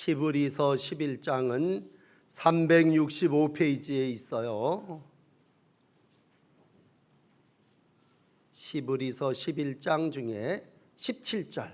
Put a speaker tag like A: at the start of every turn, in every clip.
A: 시브리서 11장은 365페이지에 있어요. 시브리서 11장 중에 17절,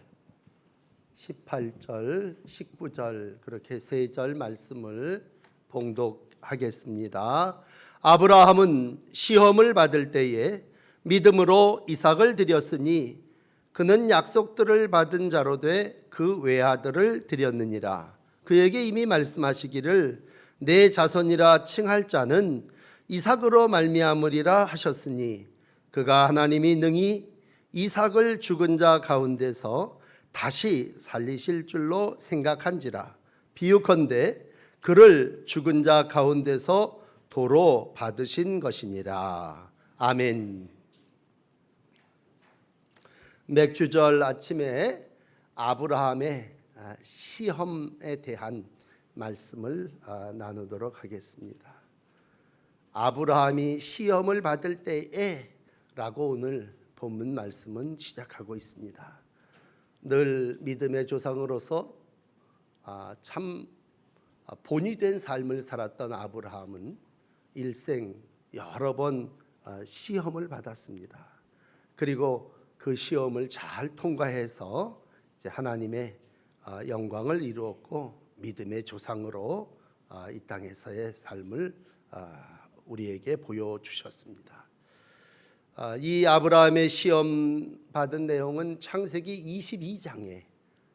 A: 18절, 19절 그렇게 세 절 말씀을 봉독하겠습니다. 아브라함은 시험을 받을 때에 믿음으로 이삭을 드렸으니 그는 약속들을 받은 자로 돼 그 외아들을 드렸느니라. 그에게 이미 말씀하시기를 내 자손이라 칭할 자는 이삭으로 말미암으리라 하셨으니 그가 하나님이 능히 이삭을 죽은 자 가운데서 다시 살리실 줄로 생각한지라. 비유컨대 그를 죽은 자 가운데서 도로 받으신 것이니라. 아멘. 맥주절 아침에 아브라함의 시험에 대한 말씀을 나누도록 하겠습니다. 아브라함이 시험을 받을 때에 라고 오늘 본문 말씀은 시작하고 있습니다. 늘 믿음의 조상으로서 참 본이 된 삶을 살았던 아브라함은 일생 여러 번 시험을 받았습니다. 그리고 그 시험을 잘 통과해서 이제 하나님의 영광을 이루었고 믿음의 조상으로 이 땅에서의 삶을 우리에게 보여주셨습니다. 이 아브라함의 시험 받은 내용은 창세기 22장에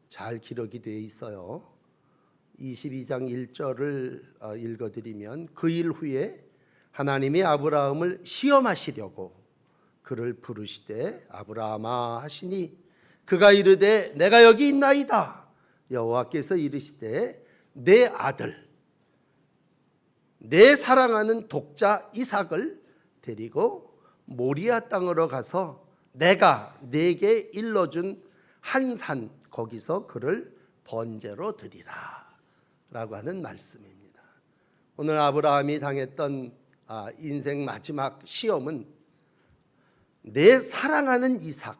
A: 잘 기록이 되어 있어요. 22장 1절을 읽어드리면 그 일 후에 하나님이 아브라함을 시험하시려고 그를 부르시되 아브라함아 하시니 그가 이르되 내가 여기 있나이다. 여호와께서 이르시되 내 아들 내 사랑하는 독자 이삭을 데리고 모리아 땅으로 가서 내가 네게 일러준 한 산 거기서 그를 번제로 드리라 라고 하는 말씀입니다. 오늘 아브라함이 당했던 인생 마지막 시험은 내 사랑하는 이삭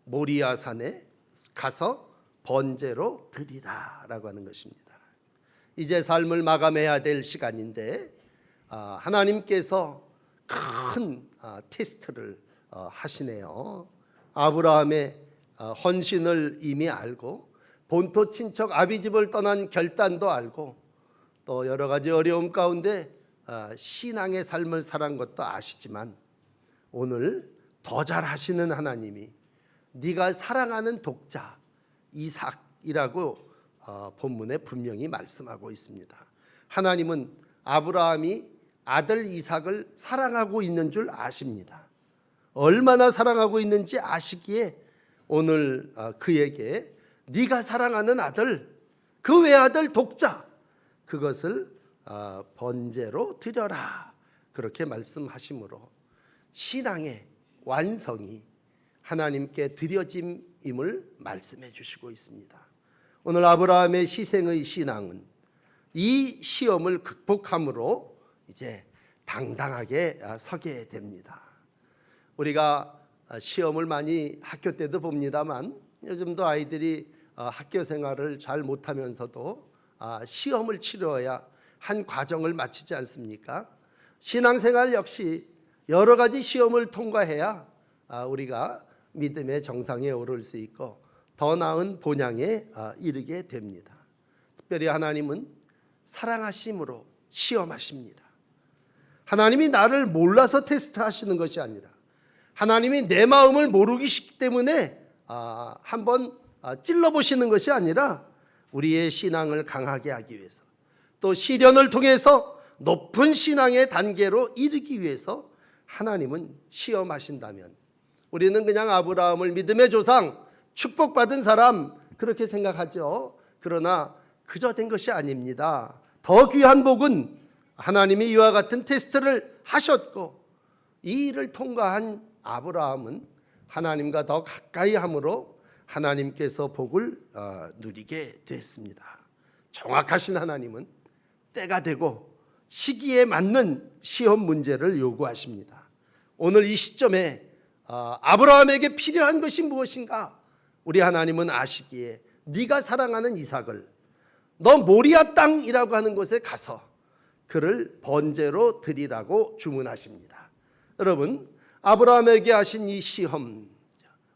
A: 모리아 산에 가서 번제로 드리라 라고 하는 것입니다. 이제 삶을 마감해야 될 시간인데 하나님께서 큰 테스트를 하시네요. 아브라함의 헌신을 이미 알고 본토 친척 아비집을 떠난 결단도 알고 또 여러 가지 어려움 가운데 신앙의 삶을 살아간 것도 아시지만 오늘 더 잘하시는 하나님이 네가 사랑하는 독자 이삭이라고 본문에 분명히 말씀하고 있습니다. 하나님은 아브라함이 아들 이삭을 사랑하고 있는 줄 아십니다. 얼마나 사랑하고 있는지 아시기에 오늘 그에게 네가 사랑하는 아들 그 외아들 독자 그것을 번제로 드려라 그렇게 말씀하심으로 신앙의 완성이 하나님께 드려짐임을 말씀해 주시고 있습니다. 오늘 아브라함의 희생의 신앙은 이 시험을 극복함으로 이제 당당하게 서게 됩니다. 우리가 시험을 많이 학교 때도 봅니다만 요즘도 아이들이 학교 생활을 잘 못하면서도 시험을 치러야 한 과정을 마치지 않습니까? 신앙생활 역시 여러 가지 시험을 통과해야 우리가 믿음의 정상에 오를 수 있고 더 나은 본향에 이르게 됩니다. 특별히 하나님은 사랑하심으로 시험하십니다. 하나님이 나를 몰라서 테스트하시는 것이 아니라 하나님이 내 마음을 모르기 때문에 한번 찔러보시는 것이 아니라 우리의 신앙을 강하게 하기 위해서 또 시련을 통해서 높은 신앙의 단계로 이르기 위해서 하나님은 시험하신다면 우리는 그냥 아브라함을 믿음의 조상, 축복받은 사람 그렇게 생각하죠. 그러나 그저 된 것이 아닙니다. 더 귀한 복은 하나님이 이와 같은 테스트를 하셨고 이 일을 통과한 아브라함은 하나님과 더 가까이 함으로 하나님께서 복을 누리게 됐습니다. 정확하신 하나님은 때가 되고 시기에 맞는 시험 문제를 요구하십니다. 오늘 이 시점에 아브라함에게 필요한 것이 무엇인가? 우리 하나님은 아시기에 네가 사랑하는 이삭을 너 모리아 땅이라고 하는 곳에 가서 그를 번제로 드리라고 주문하십니다. 여러분, 아브라함에게 하신 이 시험,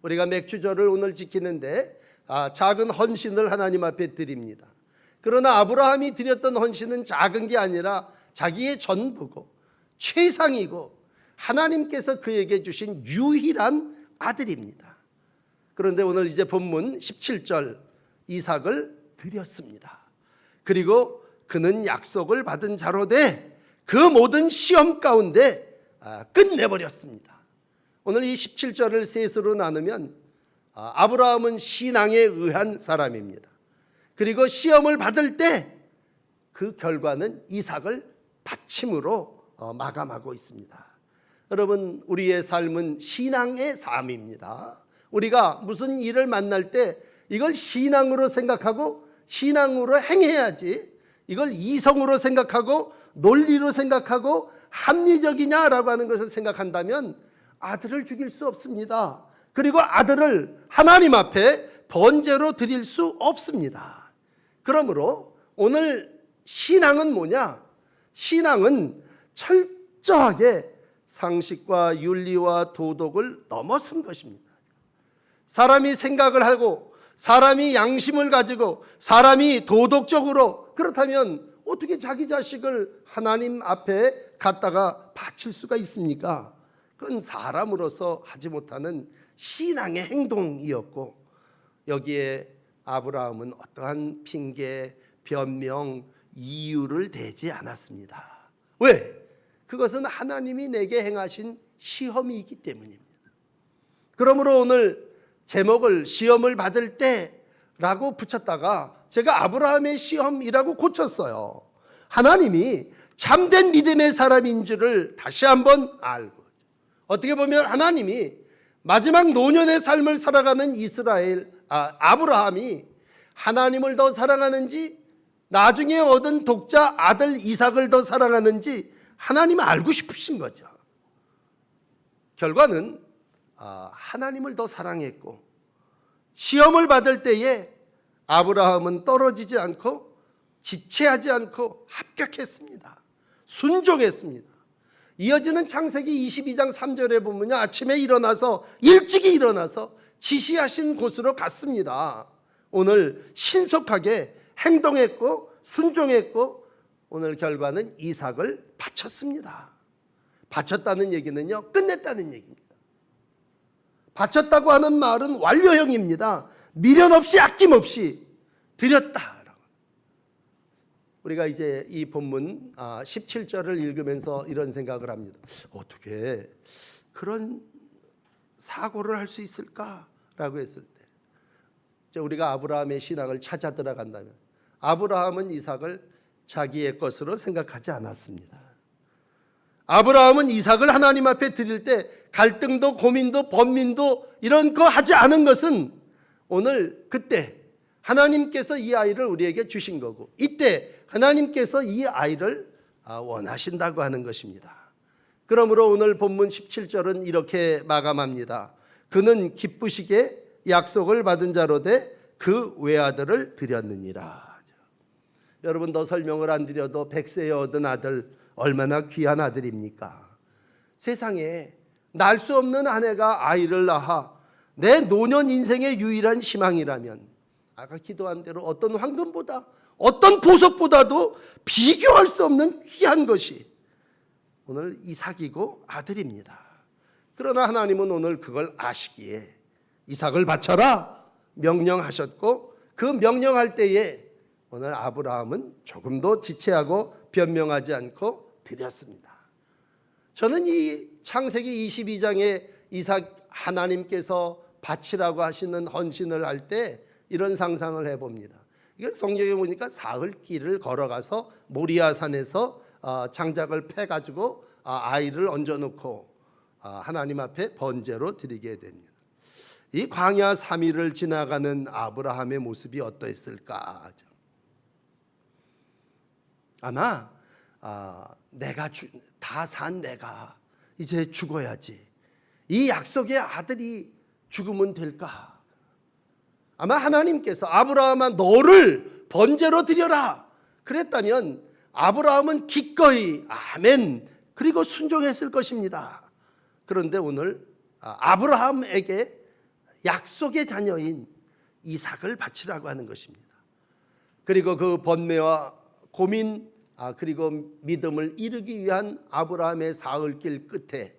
A: 우리가 맥주절을 오늘 지키는데 작은 헌신을 하나님 앞에 드립니다. 그러나 아브라함이 드렸던 헌신은 작은 게 아니라 자기의 전부고 최상이고 하나님께서 그에게 주신 유일한 아들입니다. 그런데 오늘 이제 본문 17절, 이삭을 드렸습니다. 그리고 그는 약속을 받은 자로 돼 그 모든 시험 가운데 끝내버렸습니다. 오늘 이 17절을 셋으로 나누면 아브라함은 신앙에 의한 사람입니다. 그리고 시험을 받을 때 그 결과는 이삭을 바침으로 마감하고 있습니다. 여러분, 우리의 삶은 신앙의 삶입니다. 우리가 무슨 일을 만날 때 이걸 신앙으로 생각하고 신앙으로 행해야지, 이걸 이성으로 생각하고 논리로 생각하고 합리적이냐라고 하는 것을 생각한다면 아들을 죽일 수 없습니다. 그리고 아들을 하나님 앞에 번제로 드릴 수 없습니다. 그러므로 오늘 신앙은 뭐냐? 신앙은 철저하게 상식과 윤리와 도덕을 넘어선 것입니다. 사람이 생각을 하고 사람이 양심을 가지고 사람이 도덕적으로, 그렇다면 어떻게 자기 자식을 하나님 앞에 갖다가 바칠 수가 있습니까? 그건 사람으로서 하지 못하는 신앙의 행동이었고, 여기에 아브라함은 어떠한 핑계, 변명, 이유를 대지 않았습니다. 왜? 그것은 하나님이 내게 행하신 시험이 있기 때문입니다. 그러므로 오늘 제목을 시험을 받을 때라고 붙였다가 제가 아브라함의 시험이라고 고쳤어요. 하나님이 참된 믿음의 사람인 줄을 다시 한번 알고, 어떻게 보면 하나님이 마지막 노년의 삶을 살아가는 아브라함이 하나님을 더 사랑하는지 나중에 얻은 독자 아들 이삭을 더 사랑하는지 하나님은 알고 싶으신 거죠. 결과는 하나님을 더 사랑했고, 시험을 받을 때에 아브라함은 떨어지지 않고 지체하지 않고 합격했습니다. 순종했습니다. 이어지는 창세기 22장 3절에 보면 아침에 일어나서 일찍이 일어나서 지시하신 곳으로 갔습니다. 오늘 신속하게 행동했고 순종했고, 오늘 결과는 이삭을 바쳤습니다. 바쳤다는 얘기는요, 끝냈다는 얘기입니다. 바쳤다고 하는 말은 완료형입니다. 미련 없이 아낌없이 드렸다. 우리가 이제 이 본문 17절을 읽으면서 이런 생각을 합니다. 어떻게 그런 사고를 할 수 있을까라고 했을 때, 이제 우리가 아브라함의 신앙을 찾아 들어간다면 아브라함은 이삭을 자기의 것으로 생각하지 않았습니다. 아브라함은 이삭을 하나님 앞에 드릴 때 갈등도 고민도 번민도 이런 거 하지 않은 것은 오늘 그때 하나님께서 이 아이를 우리에게 주신 거고, 이때 하나님께서 이 아이를 원하신다고 하는 것입니다. 그러므로 오늘 본문 17절은 이렇게 마감합니다. 그는 기쁘시게 약속을 받은 자로 돼 그 외아들을 드렸느니라. 여러분, 더 설명을 안 드려도 100세에 얻은 아들 얼마나 귀한 아들입니까? 세상에 날 수 없는 아내가 아이를 낳아 내 노년 인생의 유일한 희망이라면, 아까 기도한 대로 어떤 황금보다 어떤 보석보다도 비교할 수 없는 귀한 것이 오늘 이삭이고 아들입니다. 그러나 하나님은 오늘 그걸 아시기에 이삭을 바쳐라 명령하셨고, 그 명령할 때에 오늘 아브라함은 조금도 지체하고 변명하지 않고 드렸습니다. 저는 이 창세기 22장에 이삭 하나님께서 바치라고 하시는 헌신을 할 때 이런 상상을 해봅니다. 이게 성경에 보니까 사흘 길을 걸어가서 모리아 산에서 장작을 패가지고 아이를 얹어놓고 하나님 앞에 번제로 드리게 됩니다. 이 광야 3일을 지나가는 아브라함의 모습이 어떠했을까? 아마 내가 다 산 내가 이제 죽어야지, 이 약속의 아들이 죽으면 될까? 아마 하나님께서 아브라함아 너를 번제로 드려라 그랬다면 아브라함은 기꺼이 아멘 그리고 순종했을 것입니다. 그런데 오늘 아브라함에게 약속의 자녀인 이삭을 바치라고 하는 것입니다. 그리고 그 번뇌와 고민 그리고 믿음을 이루기 위한 아브라함의 사흘길 끝에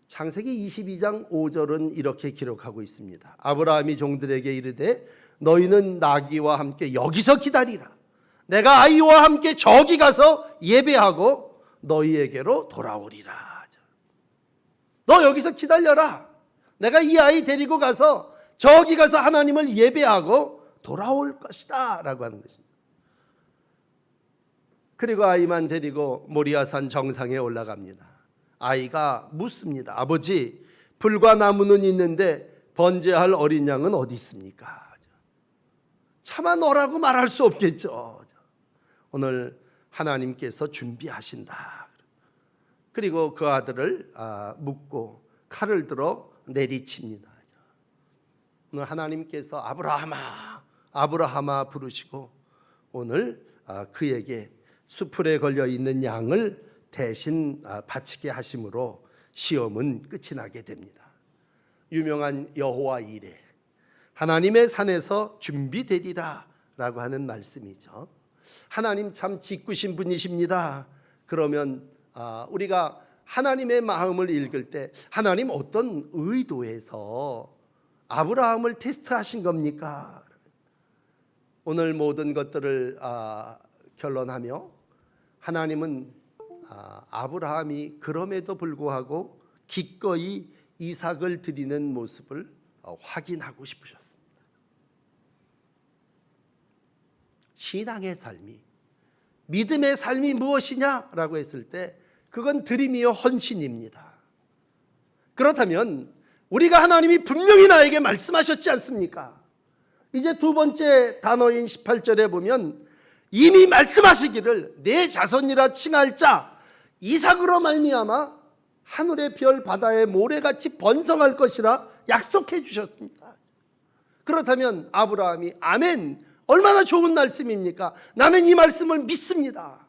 A: 창세기 22장 5절은 이렇게 기록하고 있습니다. 아브라함이 종들에게 이르되 너희는 나귀와 함께 여기서 기다리라. 내가 아이와 함께 저기 가서 예배하고 너희에게로 돌아오리라. 너 여기서 기다려라. 내가 이 아이 데리고 가서 저기 가서 하나님을 예배하고 돌아올 것이다 라고 하는 것입니다. 그리고 아이만 데리고 모리아산 정상에 올라갑니다. 아이가 묻습니다. 아버지, 불과 나무는 있는데 번제할 어린 양은 어디 있습니까? 차마 너라고 말할 수 없겠죠. 오늘 하나님께서 준비하신다. 그리고 그 아들을 묶고 칼을 들어 내리칩니다. 오늘 하나님께서 아브라함아 부르시고 오늘 그에게 수풀에 걸려 있는 양을 대신 바치게 하심으로 시험은 끝이 나게 됩니다. 유명한 여호와 이레 하나님의 산에서 준비되리라 라고 하는 말씀이죠. 하나님 참 짓궂으신 분이십니다. 그러면 우리가 하나님의 마음을 읽을 때 하나님 어떤 의도에서 아브라함을 테스트하신 겁니까? 오늘 모든 것들을 결론하며 하나님은 아브라함이 그럼에도 불구하고 기꺼이 이삭을 드리는 모습을 확인하고 싶으셨습니다. 신앙의 삶이, 믿음의 삶이 무엇이냐라고 했을 때 그건 드림이요 헌신입니다. 그렇다면 우리가 하나님이 분명히 나에게 말씀하셨지 않습니까? 이제 두 번째 단어인 18절에 보면 이미 말씀하시기를 내 자손이라 칭할 자 이삭으로 말미암아 하늘의 별 바다의 모래같이 번성할 것이라 약속해 주셨습니다. 그렇다면 아브라함이 아멘, 얼마나 좋은 말씀입니까? 나는 이 말씀을 믿습니다.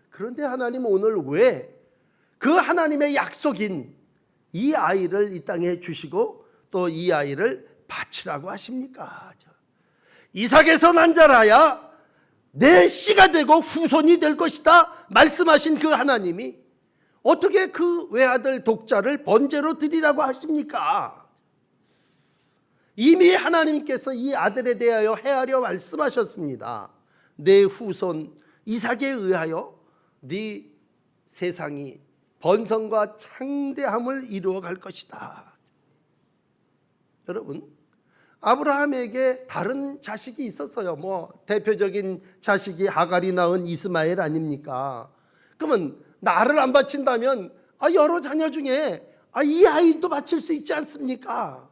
A: 그런데 하나님 오늘 왜 그 하나님의 약속인 이 아이를 이 땅에 주시고 또 이 아이를 바치라고 하십니까? 이삭에서 난 자라야 내 씨가 되고 후손이 될 것이다 말씀하신 그 하나님이 어떻게 그 외아들 독자를 번제로 드리라고 하십니까? 이미 하나님께서 이 아들에 대하여 헤아려 말씀하셨습니다. 내 후손 이삭에 의하여 네 세상이 번성과 창대함을 이루어 갈 것이다. 여러분, 아브라함에게 다른 자식이 있었어요. 대표적인 자식이 하갈이 낳은 이스마엘 아닙니까? 그러면 나를 안 바친다면 여러 자녀 중에 이 아이도 바칠 수 있지 않습니까?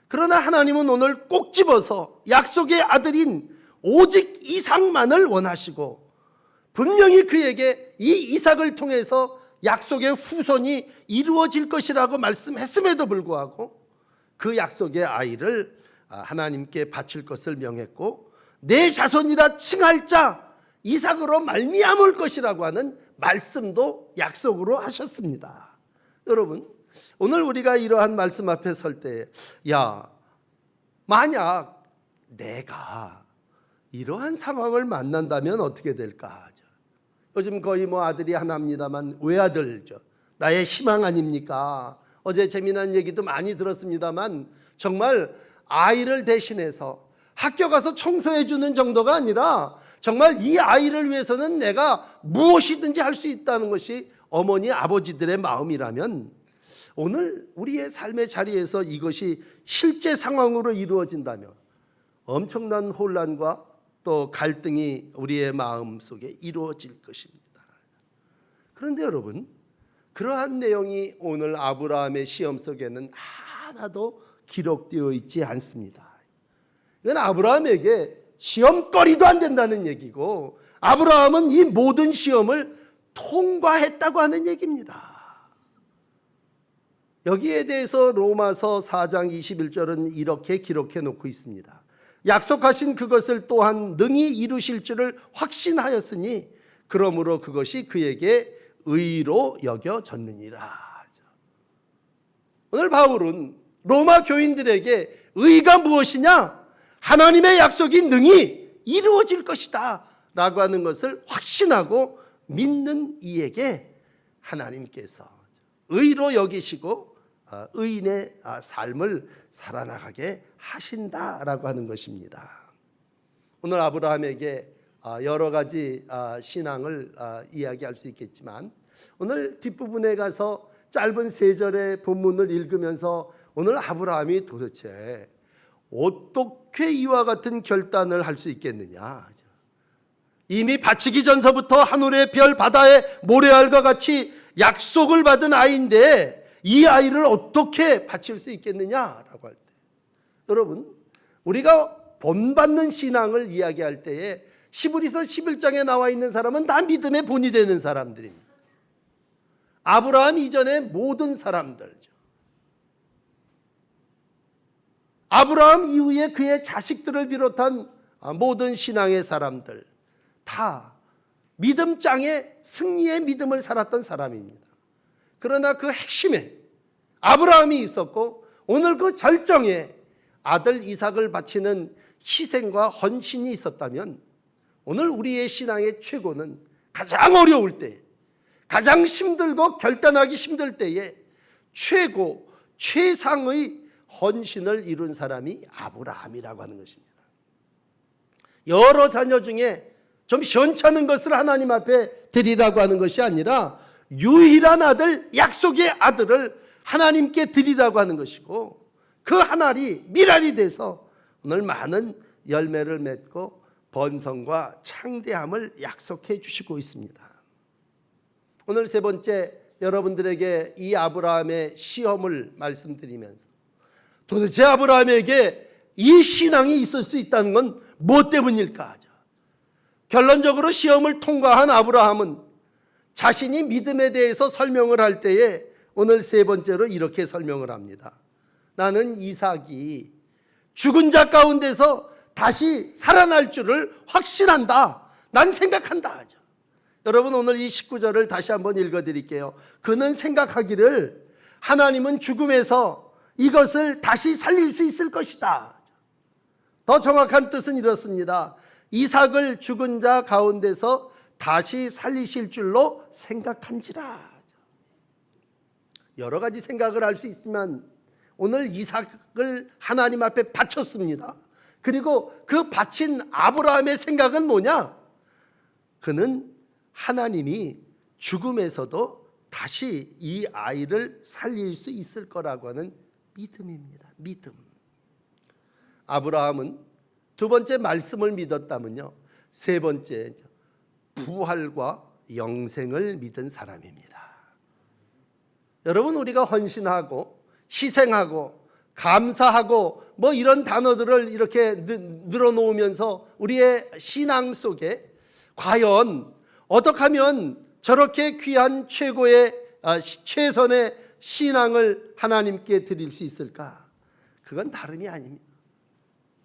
A: 그러나 하나님은 오늘 꼭 집어서 약속의 아들인 오직 이삭만을 원하시고 분명히 그에게 이 이삭을 통해서 약속의 후손이 이루어질 것이라고 말씀했음에도 불구하고 그 약속의 아이를 하나님께 바칠 것을 명했고 내 자손이라 칭할 자 이삭으로 말미암을 것이라고 하는 말씀도 약속으로 하셨습니다. 여러분, 오늘 우리가 이러한 말씀 앞에 설 때 만약 내가 이러한 상황을 만난다면 어떻게 될까? 요즘 거의 아들이 하나입니다만 외아들죠. 나의 희망 아닙니까? 어제 재미난 얘기도 많이 들었습니다만 정말 아이를 대신해서 학교 가서 청소해 주는 정도가 아니라 정말 이 아이를 위해서는 내가 무엇이든지 할 수 있다는 것이 어머니 아버지들의 마음이라면 오늘 우리의 삶의 자리에서 이것이 실제 상황으로 이루어진다면 엄청난 혼란과 또 갈등이 우리의 마음 속에 이루어질 것입니다. 그런데 여러분, 그러한 내용이 오늘 아브라함의 시험 속에는 하나도 기록되어 있지 않습니다. 이건 아브라함에게 시험거리도 안 된다는 얘기고 아브라함은 이 모든 시험을 통과했다고 하는 얘기입니다. 여기에 대해서 로마서 4장 21절은 이렇게 기록해 놓고 있습니다. 약속하신 그것을 또한 능히 이루실 줄을 확신하였으니 그러므로 그것이 그에게 의로 여겨졌느니라. 오늘 바울은 로마 교인들에게 의가 무엇이냐? 하나님의 약속이 능히 이루어질 것이다 라고 하는 것을 확신하고 믿는 이에게 하나님께서 의로 여기시고 의인의 삶을 살아나가게 하신다라고 하는 것입니다. 오늘 아브라함에게 여러 가지 신앙을 이야기할 수 있겠지만 오늘 뒷부분에 가서 짧은 3절의 본문을 읽으면서 오늘 아브라함이 도대체 어떻게 이와 같은 결단을 할 수 있겠느냐. 이미 바치기 전서부터 하늘의 별 바다의 모래알과 같이 약속을 받은 아이인데 이 아이를 어떻게 바칠 수 있겠느냐라고 할 때, 여러분 우리가 본받는 신앙을 이야기할 때에 시브리서 11장에 나와 있는 사람은 다 믿음의 본이 되는 사람들입니다. 아브라함 이전의 모든 사람들죠. 아브라함 이후에 그의 자식들을 비롯한 모든 신앙의 사람들 다 믿음장에 승리의 믿음을 살았던 사람입니다. 그러나 그 핵심에 아브라함이 있었고 오늘 그 절정에 아들 이삭을 바치는 희생과 헌신이 있었다면 오늘 우리의 신앙의 최고는 가장 어려울 때, 가장 힘들고 결단하기 힘들 때에 최고, 최상의 헌신을 이룬 사람이 아브라함이라고 하는 것입니다. 여러 자녀 중에 좀 시원찮은 것을 하나님 앞에 드리라고 하는 것이 아니라 유일한 아들, 약속의 아들을 하나님께 드리라고 하는 것이고 그 한 알이 밀알이 돼서 오늘 많은 열매를 맺고 번성과 창대함을 약속해 주시고 있습니다. 오늘 3번째 여러분들에게 이 아브라함의 시험을 말씀드리면서 도대체 아브라함에게 이 신앙이 있을 수 있다는 건 무엇 때문일까 하죠. 결론적으로 시험을 통과한 아브라함은 자신이 믿음에 대해서 설명을 할 때에 오늘 3번째로 이렇게 설명을 합니다. 나는 이삭이 죽은 자 가운데서 다시 살아날 줄을 확신한다. 난 생각한다 하죠. 여러분 오늘 이 19절을 다시 한번 읽어드릴게요. 그는 생각하기를 하나님은 죽음에서 이것을 다시 살릴 수 있을 것이다. 더 정확한 뜻은 이렇습니다. 이삭을 죽은 자 가운데서 다시 살리실 줄로 생각한지라. 여러 가지 생각을 할 수 있지만 오늘 이삭을 하나님 앞에 바쳤습니다. 그리고 그 바친 아브라함의 생각은 뭐냐? 그는 하나님이 죽음에서도 다시 이 아이를 살릴 수 있을 거라고 하는 믿음입니다. 믿음. 아브라함은 2번째 말씀을 믿었다면요, 3번째 부활과 영생을 믿은 사람입니다. 여러분 우리가 헌신하고 희생하고 감사하고 뭐 이런 단어들을 이렇게 늘어놓으면서 우리의 신앙 속에 과연 어떻게 하면 저렇게 귀한 최고의 최선의 신앙을 하나님께 드릴 수 있을까? 그건 다름이 아닙니다.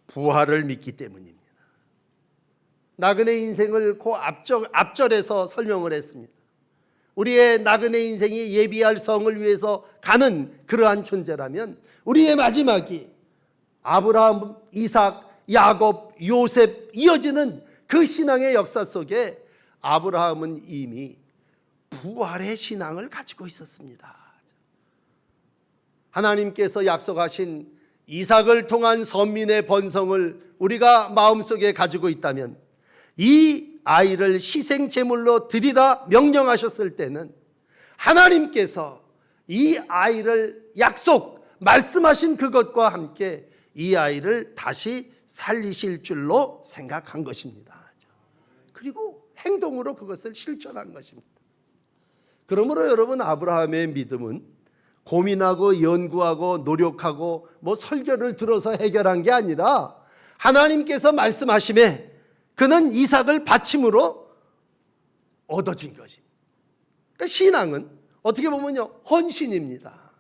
A: 부활을 믿기 때문입니다. 나그네 인생을 그 앞절에서 설명을 했습니다. 우리의 나그네 인생이 예비할 성을 위해서 가는 그러한 존재라면 우리의 마지막이 아브라함, 이삭, 야곱, 요셉 이어지는 그 신앙의 역사 속에 아브라함은 이미 부활의 신앙을 가지고 있었습니다. 하나님께서 약속하신 이삭을 통한 선민의 번성을 우리가 마음속에 가지고 있다면 이 아이를 희생 제물로 드리라 명령하셨을 때는 하나님께서 이 아이를 말씀하신 그것과 함께 이 아이를 다시 살리실 줄로 생각한 것입니다. 그리고 행동으로 그것을 실천한 것입니다. 그러므로 여러분 아브라함의 믿음은 고민하고 연구하고 노력하고 뭐 설교를 들어서 해결한 게 아니라 하나님께서 말씀하심에 그는 이삭을 바침으로 얻어진 것입니다. 그러니까 신앙은 어떻게 보면요 헌신입니다.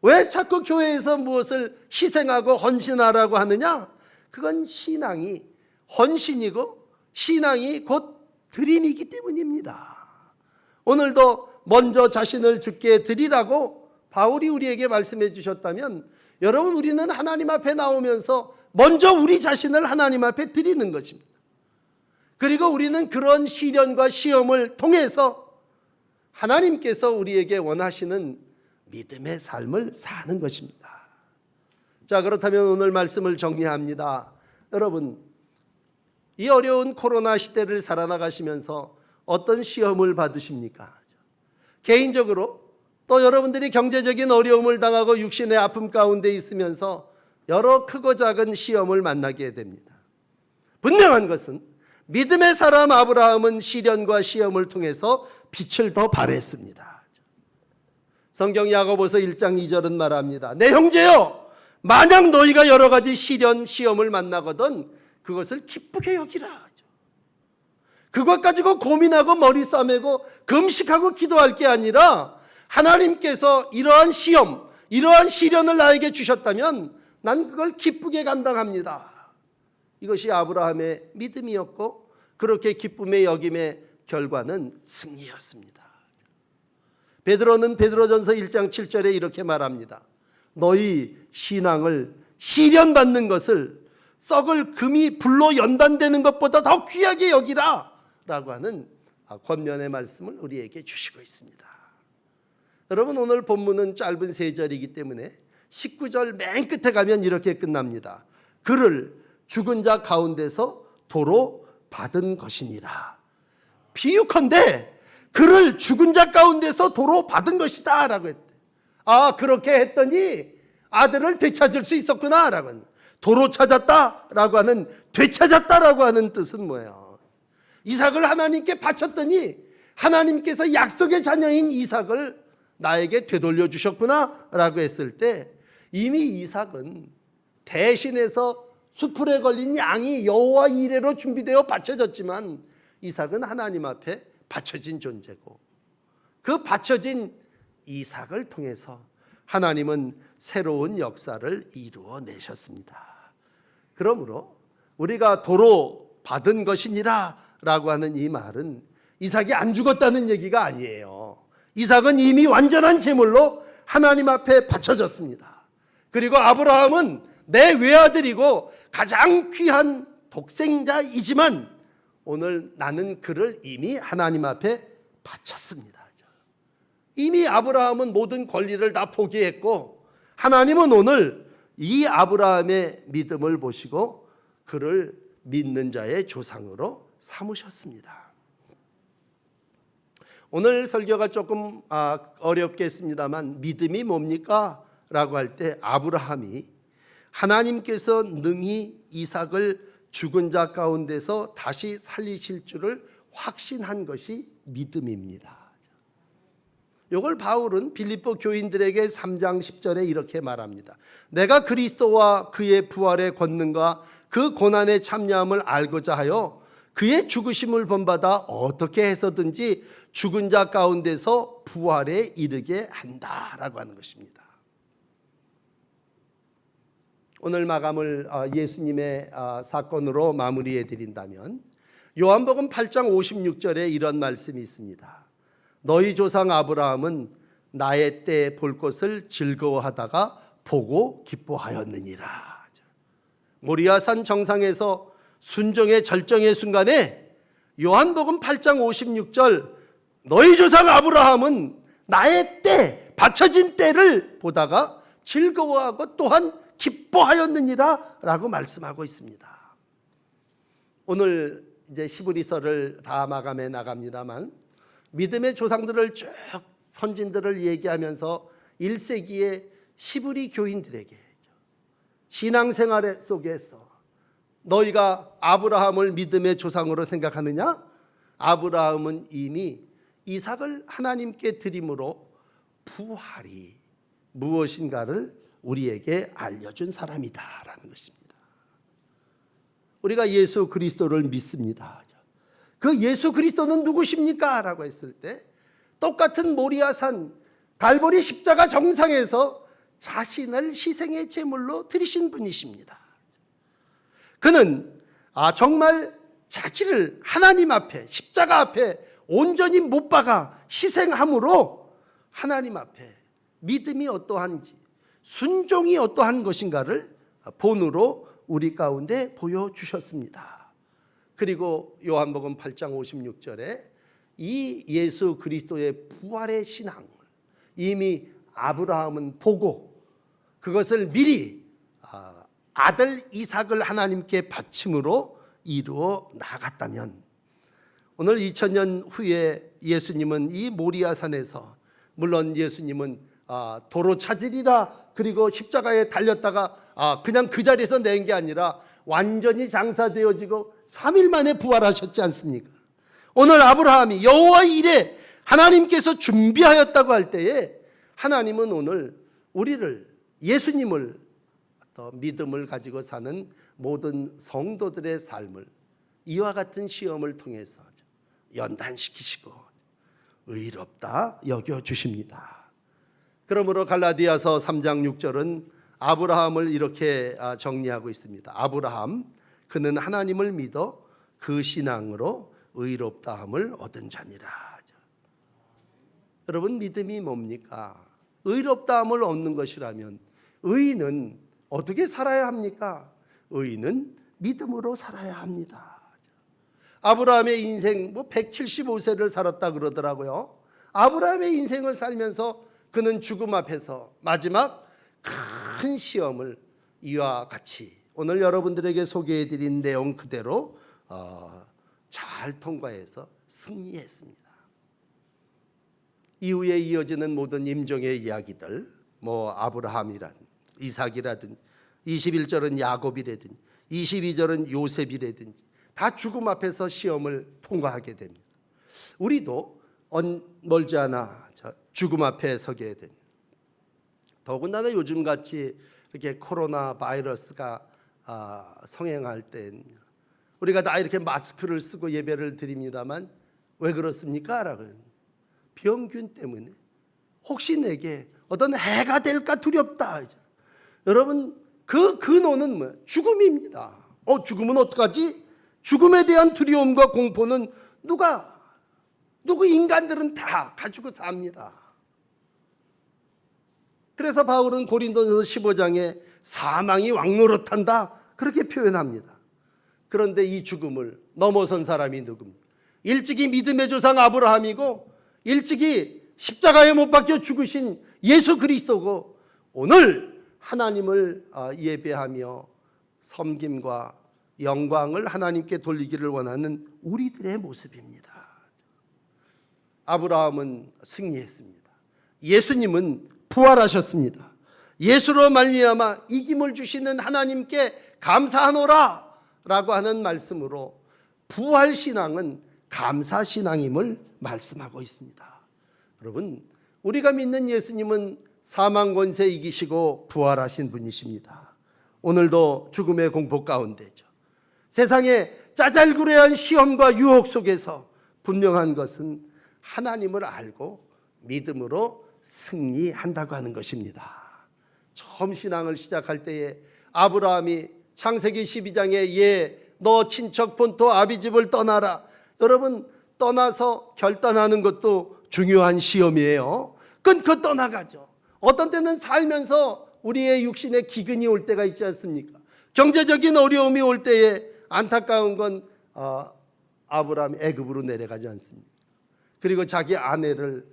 A: 왜 자꾸 교회에서 무엇을 희생하고 헌신하라고 하느냐? 그건 신앙이 헌신이고 신앙이 곧 드림이기 때문입니다. 오늘도 먼저 자신을 주께 드리라고 바울이 우리에게 말씀해 주셨다면, 여러분, 우리는 하나님 앞에 나오면서 먼저 우리 자신을 하나님 앞에 드리는 것입니다. 그리고 우리는 그런 시련과 시험을 통해서 하나님께서 우리에게 원하시는 믿음의 삶을 사는 것입니다. 자, 그렇다면 오늘 말씀을 정리합니다. 여러분, 이 어려운 코로나 시대를 살아나가시면서 어떤 시험을 받으십니까? 개인적으로 또 여러분들이 경제적인 어려움을 당하고 육신의 아픔 가운데 있으면서 여러 크고 작은 시험을 만나게 됩니다. 분명한 것은 믿음의 사람 아브라함은 시련과 시험을 통해서 빛을 더 발했습니다. 성경 야고보서 1장 2절은 말합니다. 내 형제여, 만약 너희가 여러 가지 시련 시험을 만나거든 그것을 기쁘게 여기라. 그것 가지고 고민하고 머리 싸매고 금식하고 기도할 게 아니라, 하나님께서 이러한 시험, 이러한 시련을 나에게 주셨다면 난 그걸 기쁘게 감당합니다. 이것이 아브라함의 믿음이었고, 그렇게 기쁨의 여김의 결과는 승리였습니다. 베드로는 베드로전서 1장 7절에 이렇게 말합니다. 너희 신앙을 시련받는 것을 썩을 금이 불로 연단되는 것보다 더 귀하게 여기라 라고 하는 권면의 말씀을 우리에게 주시고 있습니다. 여러분, 오늘 본문은 짧은 3절이기 때문에 19절 맨 끝에 가면 이렇게 끝납니다. 그를 죽은 자 가운데서 도로 받은 것이니라. 비유컨대 그를 죽은 자 가운데서 도로 받은 것이다 라고 했대. 아, 그렇게 했더니 아들을 되찾을 수 있었구나 라고 하는, 도로 찾았다 라고 하는, 되찾았다 라고 하는 뜻은 뭐예요? 이삭을 하나님께 바쳤더니 하나님께서 약속의 자녀인 이삭을 나에게 되돌려 주셨구나 라고 했을 때, 이미 이삭은 대신해서 수풀에 걸린 양이 여호와 이레로 준비되어 바쳐졌지만, 이삭은 하나님 앞에 바쳐진 존재고, 그 바쳐진 이삭을 통해서 하나님은 새로운 역사를 이루어 내셨습니다. 그러므로 우리가 도로 받은 것이니라 라고 하는 이 말은 이삭이 안 죽었다는 얘기가 아니에요. 이삭은 이미 완전한 제물로 하나님 앞에 바쳐졌습니다. 그리고 아브라함은 내 외아들이고 가장 귀한 독생자이지만 오늘 나는 그를 이미 하나님 앞에 바쳤습니다. 이미 아브라함은 모든 권리를 다 포기했고, 하나님은 오늘 이 아브라함의 믿음을 보시고 그를 믿는 자의 조상으로 삼으셨습니다. 오늘 설교가 조금 어렵겠습니다만, 믿음이 뭡니까? 라고 할 때 아브라함이 하나님께서 능히 이삭을 죽은 자 가운데서 다시 살리실 줄을 확신한 것이 믿음입니다. 이걸 바울은 빌립보 교인들에게 3장 10절에 이렇게 말합니다. 내가 그리스도와 그의 부활의 권능과 그 고난의 참여함을 알고자 하여 그의 죽으심을 본받아 어떻게 해서든지 죽은 자 가운데서 부활에 이르게 한다라고 하는 것입니다. 오늘 마감을 예수님의 사건으로 마무리해 드린다면, 요한복음 8장 56절에 이런 말씀이 있습니다. 너희 조상 아브라함은 나의 때 볼 것을 즐거워하다가 보고 기뻐하였느니라. 모리아산 정상에서 순종의 절정의 순간에 요한복음 8장 56절, 너희 조상 아브라함은 나의 때, 바쳐진 때를 보다가 즐거워하고 또한 기뻐하였느니라 라고 말씀하고 있습니다. 오늘 이제 시브리서를 다 마감해 나갑니다만, 믿음의 조상들을 쭉 선진들을 얘기하면서 1세기의 시브리 교인들에게 신앙생활 속에서 너희가 아브라함을 믿음의 조상으로 생각하느냐? 아브라함은 이미 이삭을 하나님께 드림으로 부활이 무엇인가를 우리에게 알려준 사람이다라는 것입니다. 우리가 예수 그리스도를 믿습니다. 그 예수 그리스도는 누구십니까? 라고 했을 때 똑같은 모리아산 갈보리 십자가 정상에서 자신을 희생의 제물로 드리신 분이십니다. 그는 정말 자기를 하나님 앞에, 십자가 앞에 온전히 못 박아 희생함으로 하나님 앞에 믿음이 어떠한지, 순종이 어떠한 것인가를 본으로 우리 가운데 보여주셨습니다. 그리고 요한복음 8장 56절에 이 예수 그리스도의 부활의 신앙을 이미 아브라함은 보고 그것을 미리 아들 이삭을 하나님께 바침으로 이루어 나갔다면, 오늘 2000년 후에 예수님은 이 모리아산에서, 물론 예수님은 도로 찾으리라 그리고 십자가에 달렸다가 그냥 그 자리에서 낸 게 아니라 완전히 장사되어지고 3일 만에 부활하셨지 않습니까? 오늘 아브라함이 여호와의 일에 하나님께서 준비하였다고 할 때에 하나님은 오늘 우리를, 예수님을 믿음을 가지고 사는 모든 성도들의 삶을 이와 같은 시험을 통해서 연단시키시고 의롭다 여겨주십니다. 그러므로 갈라디아서 3장 6절은 아브라함을 이렇게 정리하고 있습니다. 아브라함, 그는 하나님을 믿어 그 신앙으로 의롭다함을 얻은 자니라. 여러분, 믿음이 뭡니까? 의롭다함을 얻는 것이라면 의인은 어떻게 살아야 합니까? 의인은 믿음으로 살아야 합니다. 아브라함의 인생 175세를 살았다 그러더라고요. 아브라함의 인생을 살면서 그는 죽음 앞에서 마지막 큰 시험을 이와 같이 오늘 여러분들에게 소개해드린 내용 그대로 잘 통과해서 승리했습니다. 이후에 이어지는 모든 임종의 이야기들, 아브라함이라든 이삭이라든 21절은 야곱이라든 22절은 요셉이라든지 다 죽음 앞에서 시험을 통과하게 됩니다. 우리도 멀지 않아 죽음 앞에 서게 됩니다. 더군다나 요즘같이 이렇게 코로나 바이러스가 성행할 땐 우리가 다 이렇게 마스크를 쓰고 예배를 드립니다만 왜 그렇습니까? 라고 병균 때문에 혹시 내게 어떤 해가 될까 두렵다. 여러분, 그 근원은 뭐예요? 죽음입니다. 죽으면 어떡하지? 죽음에 대한 두려움과 공포는 누구 인간들은 다 가지고 삽니다. 그래서 바울은 고린도전서 15장에 사망이 왕노릇한다 그렇게 표현합니다. 그런데 이 죽음을 넘어선 사람이 누굽니까? 일찍이 믿음의 조상 아브라함이고 일찍이 십자가에 못 박혀 죽으신 예수 그리스도고, 오늘 하나님을 예배하며 섬김과 영광을 하나님께 돌리기를 원하는 우리들의 모습입니다. 아브라함은 승리했습니다. 예수님은 부활하셨습니다. 예수로 말미암아 이김을 주시는 하나님께 감사하노라 라고 하는 말씀으로 부활신앙은 감사신앙임을 말씀하고 있습니다. 여러분, 우리가 믿는 예수님은 사망 권세 이기시고 부활하신 분이십니다. 오늘도 죽음의 공포 가운데죠. 세상에 짜잘구레한 시험과 유혹 속에서 분명한 것은 하나님을 알고 믿음으로 승리한다고 하는 것입니다. 처음 신앙을 시작할 때에 아브라함이 창세기 12장에 너 친척 본토 아비집을 떠나라. 여러분, 떠나서 결단하는 것도 중요한 시험이에요. 끊고 떠나가죠. 어떤 때는 살면서 우리의 육신에 기근이 올 때가 있지 않습니까? 경제적인 어려움이 올 때에 안타까운 건 아브라함이 애굽으로 내려가지 않습니까? 그리고 자기 아내를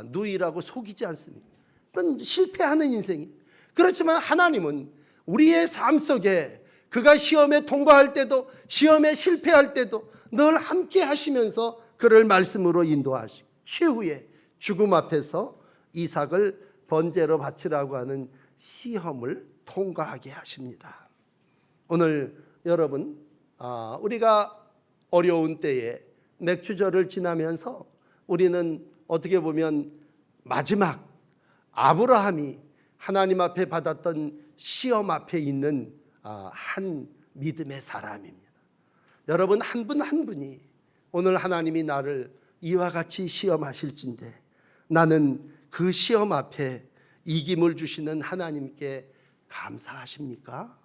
A: 누이라고 속이지 않습니까? 그건 실패하는 인생이에요. 그렇지만 하나님은 우리의 삶 속에 그가 시험에 통과할 때도 시험에 실패할 때도 늘 함께 하시면서 그를 말씀으로 인도하시고 최후의 죽음 앞에서 이삭을 번제로 바치라고 하는 시험을 통과하게 하십니다. 오늘 여러분, 우리가 어려운 때에 맥추절을 지나면서 우리는 어떻게 보면 마지막 아브라함이 하나님 앞에 받았던 시험 앞에 있는 한 믿음의 사람입니다. 여러분, 한 분 한 분이 오늘 하나님이 나를 이와 같이 시험하실진데 나는 그 시험 앞에 이김을 주시는 하나님께 감사하십니까?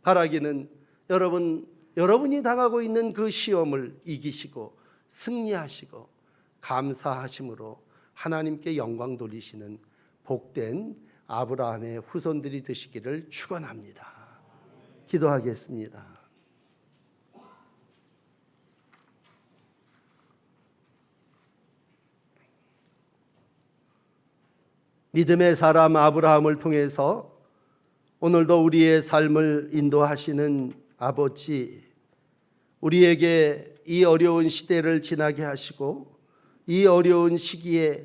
A: 바라기는 여러분이 당하고 있는 그 시험을 이기시고 승리하시고 감사하심으로 하나님께 영광 돌리시는 복된 아브라함의 후손들이 되시기를 축원합니다. 기도하겠습니다. 믿음의 사람 아브라함을 통해서 오늘도 우리의 삶을 인도하시는 아버지, 우리에게 이 어려운 시대를 지나게 하시고 이 어려운 시기에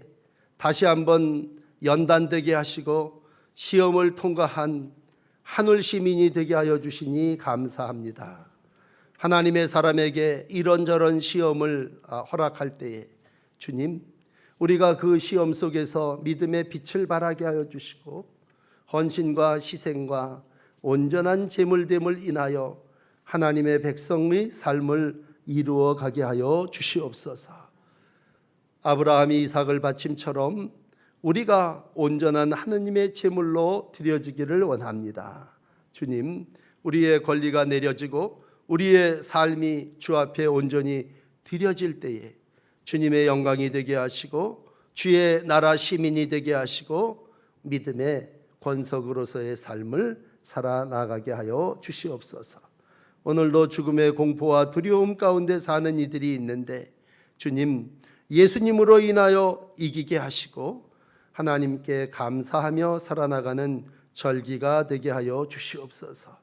A: 다시 한번 연단되게 하시고 시험을 통과한 하늘 시민이 되게 하여 주시니 감사합니다. 하나님의 사람에게 이런저런 시험을 허락할 때에 주님, 우리가 그 시험 속에서 믿음의 빛을 발하게 하여 주시고 헌신과 희생과 온전한 제물됨을 인하여 하나님의 백성의 삶을 이루어 가게 하여 주시옵소서. 아브라함이 이삭을 바침처럼 우리가 온전한 하느님의 제물로 드려지기를 원합니다. 주님, 우리의 권리가 내려지고 우리의 삶이 주 앞에 온전히 드려질 때에 주님의 영광이 되게 하시고 주의 나라 시민이 되게 하시고 믿음의 권석으로서의 삶을 살아나가게 하여 주시옵소서. 오늘도 죽음의 공포와 두려움 가운데 사는 이들이 있는데 주님, 예수님으로 인하여 이기게 하시고 하나님께 감사하며 살아나가는 절기가 되게 하여 주시옵소서.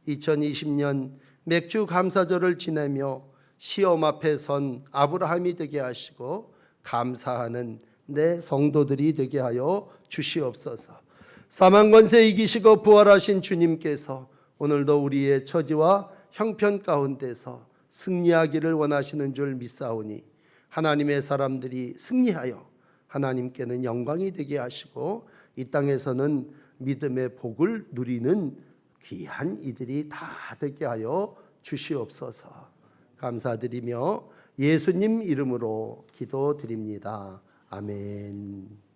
A: 2020년 맥주 감사절을 지내며 시험 앞에 선 아브라함이 되게 하시고 감사하는 내 성도들이 되게 하여 주시옵소서. 사망 권세 이기시고 부활하신 주님께서 오늘도 우리의 처지와 형편 가운데서 승리하기를 원하시는 줄 믿사오니 하나님의 사람들이 승리하여 하나님께는 영광이 되게 하시고 이 땅에서는 믿음의 복을 누리는 귀한 이들이 다 되게 하여 주시옵소서. 감사드리며 예수님 이름으로 기도드립니다. 아멘.